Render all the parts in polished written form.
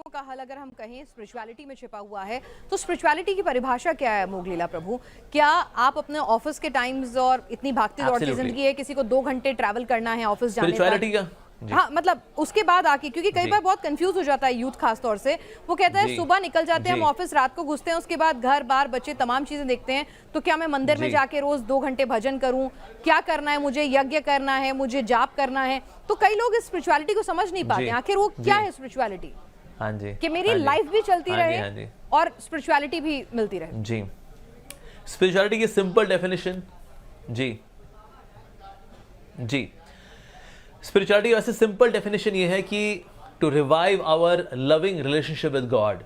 का हल अगर हम कहें स्पिरिचुअलिटी में छिपा हुआ है, तो स्पिरिचुअलिटी की परिभाषा क्या है मोघ लीला प्रभु? क्या आप अपने ऑफिस के टाइम्स और इतनी भागती दौड़ती जिंदगी है, किसी को 2 घंटे ट्रैवल करना है ऑफिस जाने स्पिरिचुअलिटी का हाँ मतलब उसके बाद आके, क्योंकि कई बार बहुत कंफ्यूज हो जाता है यूथ खास तौर से, वो कहता है सुबह निकल जाते हैं हम ऑफिस, रात को घुसते हैं, उसके बाद घर बार बच्चे तमाम चीजें देखते हैं, तो क्या मैं मंदिर में जाके रोज 2 घंटे भजन करूं? क्या करना है मुझे? यज्ञ करना है मुझे, जाप करना है? तो कई लोग इस स्पिरिचुअलिटी को समझ नहीं पाते, आखिर वो क्या है स्पिरिचुअलिटी? हाँ जी, कि मेरी लाइफ भी चलती रहे और स्पिरिचुअलिटी भी मिलती रहे। जी, स्पिरिचुअलिटी की सिंपल डेफिनेशन, जी स्पिरिचुअलिटी वैसे सिंपल डेफिनेशन ये है कि to revive our loving relationship with God,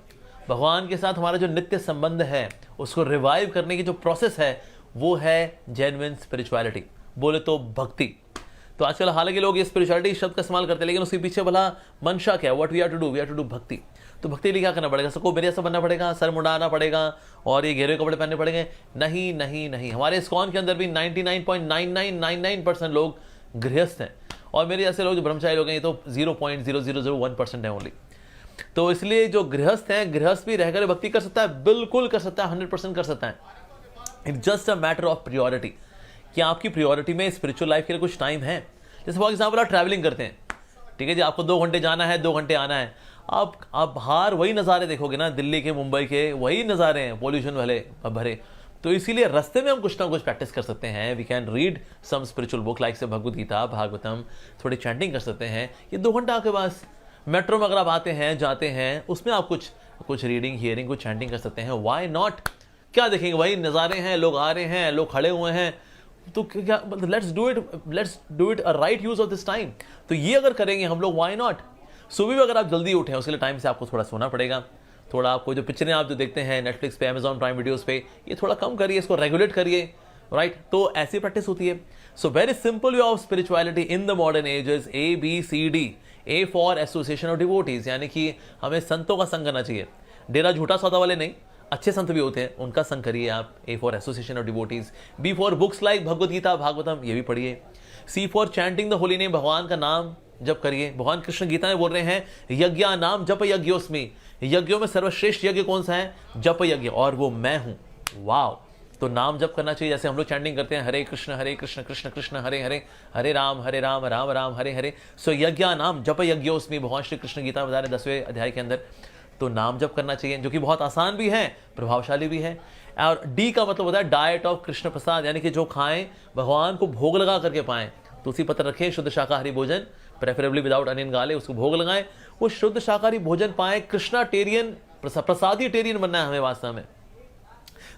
भगवान के साथ हमारा जो नित्य संबंध है उसको रिवाइव करने की जो प्रोसेस है वो है जेन्युइन स्पिरिचुअलिटी, बोले तो भक्ति। तो आजकल हालांकि लोग ये स्पिरिचुअलिटी शब्द का इस्तेमाल करते हैं, लेकिन उसके पीछे भला मंशा क्या है? What we are to do भक्ति। तो भक्ति के लिए क्या करना पड़ेगा? सबको मेरे जैसा बनना पड़ेगा, सर मुंडाना पड़ेगा और ये घेरे कपड़े पहनने पड़ेंगे? नहीं नहीं नहीं, हमारे इस्कॉन के अंदर भी 99.9999% लोग गृहस्थ हैं, और मेरे जैसे लोग जो ब्रह्मचारी लोग हैं ये तो 0.0001% है ओनली। तो इसलिए जो गृहस्थ हैं, गृहस्थ भी रहकर भक्ति कर सकता है, बिल्कुल कर सकता है, 100% कर सकता है। It's just a matter of priority, कि आपकी प्रियोरिटी में स्पिरिचुअल लाइफ के लिए कुछ टाइम है। जैसे फॉर एग्जाम्पल आप ट्रैवलिंग करते हैं, ठीक है जी, आपको 2 घंटे जाना है, 2 घंटे आना है, आप बाहर वही नज़ारे देखोगे ना, दिल्ली के, मुंबई के वही नज़ारे हैं, पॉल्यूशन वाले भरे। तो इसीलिए रास्ते में हम कुछ ना कुछ प्रैक्टिस कर सकते हैं। We can read some spiritual book like से भगवद गीता, भागवतम, थोड़ी चैंटिंग कर सकते हैं। ये 2 घंटा आपके पास, मेट्रो में अगर आप आते हैं जाते हैं, उसमें आप कुछ रीडिंग, हियरिंग, कुछ चैंटिंग कर सकते हैं। Why not? क्या देखेंगे? वही नज़ारे हैं, लोग आ रहे हैं, लोग खड़े हुए हैं, तो क्या, let's do it a right use of this time. तो ये अगर करेंगे हम लोग, व्हाई नॉट? सुबह भी अगर आप जल्दी उठें, उसके लिए टाइम से आपको थोड़ा सोना पड़ेगा, थोड़ा आपको जो पिक्चरें आप जो देखते हैं नेटफ्लिक्स पे, अमेजॉन प्राइम वीडियोस पे, ये थोड़ा कम करिए, इसको रेगुलेट करिए, राइट? तो ऐसी प्रैक्टिस होती है। So very simple way of spirituality in the modern age is ABCD। A for association of devotees, यानी कि हमें संतों का संग करना चाहिए। डेरा झूठा सौदा वाले नहीं, अच्छे संत भी होते हैं, उनका संग करिए आप। A for association of devotees. B for books like Bhagavad Gita, Bhagavatam, ये भी पढ़िए। C for chanting the holy name, भगवान का नाम जप करिए। भगवान कृष्ण गीता में बोल रहे हैं, यज्ञा नाम जप यज्ञोस्मि, यज्ञों में सर्वश्रेष्ठ यज्ञ कौन सा है? जप यज्ञ, और वो मैं हूं। वाव! तो नाम जप करना चाहिए। जैसे हम लोग चैंटिंग करते हैं, हरे कृष्ण कृष्ण कृष्ण हरे हरे, हरे राम राम राम हरे हरे। सो यज्ञा नाम जप यज्ञोस्मि, भगवान श्री कृष्ण गीता में बता रहे 10वें अध्याय के अंदर। तो नाम जप करना चाहिए, जो कि बहुत आसान भी है, प्रभावशाली भी है। और D का मतलब होता है डाइट ऑफ कृष्ण प्रसाद, यानी कि जो खाएं भगवान को भोग लगा करके पाएं। तुलसी पत्र रखें, शुद्ध शाकाहारी भोजन, प्रेफरेबली विदाउट अनियन गाले, उसको भोग लगाएं, वो शुद्ध शाकाहारी भोजन पाएं। कृष्णा टेरियन, प्रसादी टेरियन बनना है हमें वास्तव में।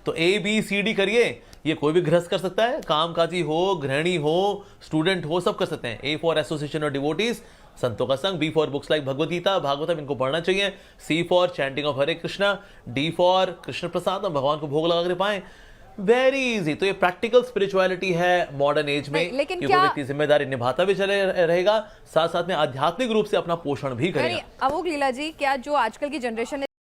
तो ABCD करिए। ये कोई भी गृहस्थ कर सकता है, कामकाजी हो, गृहिणी हो, स्टूडेंट हो, सब कर सकते हैं। A for association of devotees, संतों का संग। B for books like Bhagavad Gita, Bhagavatam, इनको पढ़ना चाहिए। C for chanting of Hare Krishna. D for Krishna prasad, भगवान को भोग लगा कर पाए। Very easy. तो ये प्रैक्टिकल स्पिरिचुअलिटी है मॉडर्न एज में, लेकिन क्या व्यक्ति जिम्मेदारी निभाता भी चले रहेगा, साथ साथ में आध्यात्मिक रूप से अपना पोषण भी करेगा। अवोघ लीला जी, क्या जो आजकल की जनरेशन